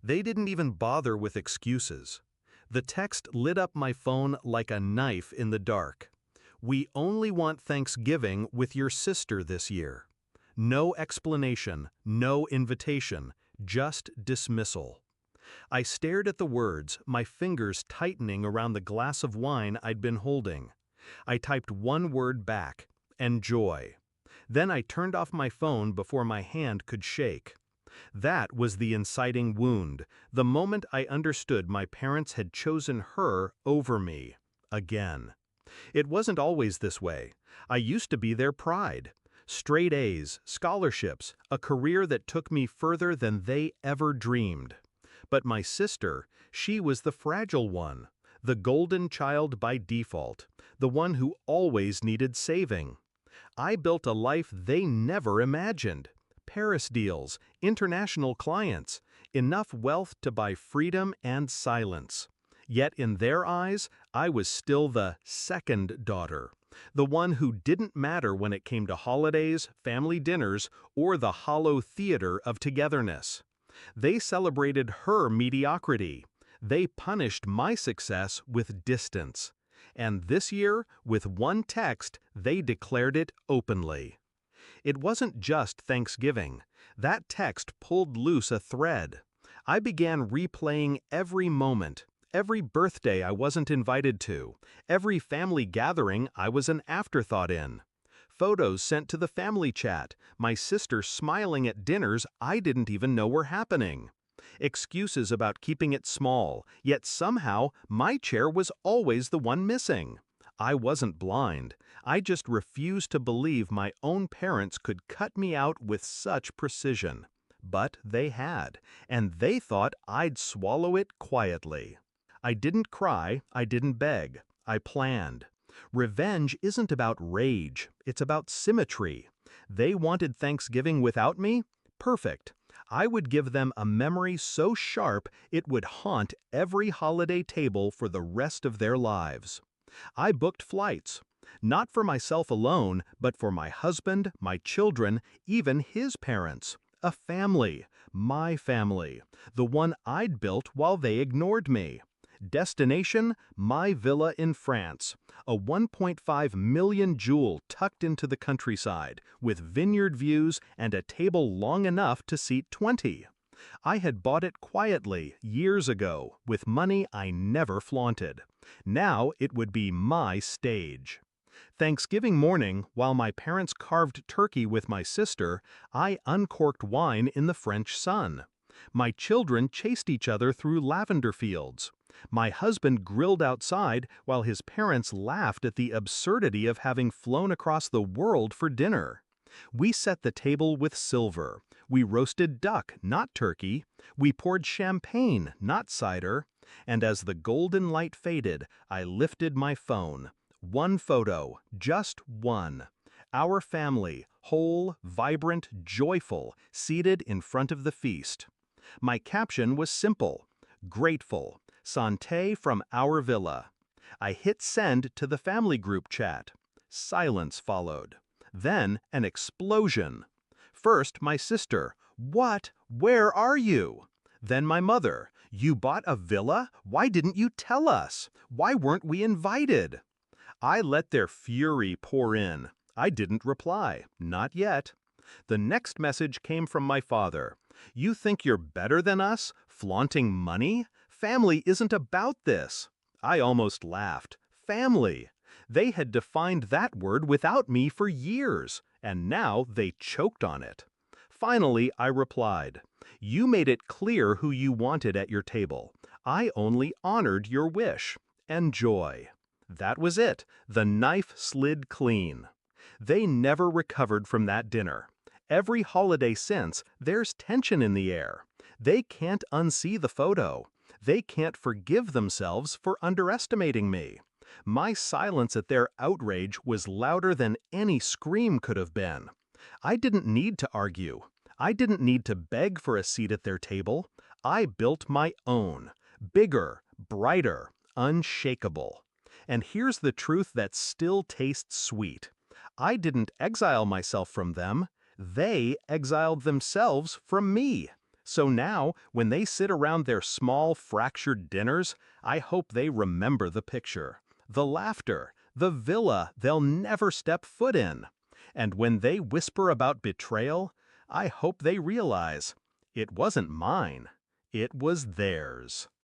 They didn't even bother with excuses. The text lit up my phone like a knife in the dark. "We only want Thanksgiving with your sister this year." No explanation, no invitation, just dismissal. I stared at the words, my fingers tightening around the glass of wine I'd been holding. I typed one word back: enjoy. Then I turned off my phone before my hand could shake. That was the inciting wound, the moment I understood my parents had chosen her over me. Again. It wasn't always this way. I used to be their pride. Straight A's, scholarships, a career that took me further than they ever dreamed. But my sister, she was the fragile one, the golden child by default, the one who always needed saving. I built a life they never imagined. Paris deals, international clients, enough wealth to buy freedom and silence. Yet in their eyes, I was still the second daughter, the one who didn't matter when it came to holidays, family dinners, or the hollow theater of togetherness. They celebrated her mediocrity. They punished my success with distance. And this year, with one text, they declared it openly. It wasn't just Thanksgiving. That text pulled loose a thread. I began replaying every moment, every birthday I wasn't invited to, every family gathering I was an afterthought in. Photos sent to the family chat, my sister smiling at dinners I didn't even know were happening. Excuses about keeping it small, yet somehow my chair was always the one missing. I wasn't blind. I just refused to believe my own parents could cut me out with such precision. But they had, and they thought I'd swallow it quietly. I didn't cry, I didn't beg. I planned. Revenge isn't about rage, it's about symmetry. They wanted Thanksgiving without me? Perfect. I would give them a memory so sharp it would haunt every holiday table for the rest of their lives. I booked flights, not for myself alone, but for my husband, my children, even his parents. A family, my family, the one I'd built while they ignored me. Destination, my villa in France, a 1.5 million jewel tucked into the countryside, with vineyard views and a table long enough to seat 20. I had bought it quietly, years ago, with money I never flaunted. Now it would be my stage. Thanksgiving morning, while my parents carved turkey with my sister, I uncorked wine in the French sun. My children chased each other through lavender fields. My husband grilled outside while his parents laughed at the absurdity of having flown across the world for dinner. We set the table with silver. We roasted duck, not turkey. We poured champagne, not cider. And as the golden light faded, I lifted my phone. One photo, just one. Our family, whole, vibrant, joyful, seated in front of the feast. My caption was simple: grateful. Santé from our villa. I hit send to the family group chat. Silence followed. Then an explosion. First, my sister. "What? Where are you?" Then my mother. "You bought a villa? Why didn't you tell us? Why weren't we invited?" I let their fury pour in. I didn't reply. Not yet. The next message came from my father. "You think you're better than us? Flaunting money? Family isn't about this." I almost laughed. Family. They had defined that word without me for years, and now they choked on it. Finally, I replied, "You made it clear who you wanted at your table. I only honored your wish. Enjoy." That was it. The knife slid clean. They never recovered from that dinner. Every holiday since, there's tension in the air. They can't unsee the photo. They can't forgive themselves for underestimating me. My silence at their outrage was louder than any scream could have been. I didn't need to argue. I didn't need to beg for a seat at their table. I built my own. Bigger, brighter, unshakable. And here's the truth that still tastes sweet. I didn't exile myself from them. They exiled themselves from me. So now, when they sit around their small, fractured dinners, I hope they remember the picture, the laughter, the villa they'll never step foot in. And when they whisper about betrayal, I hope they realize it wasn't mine, it was theirs.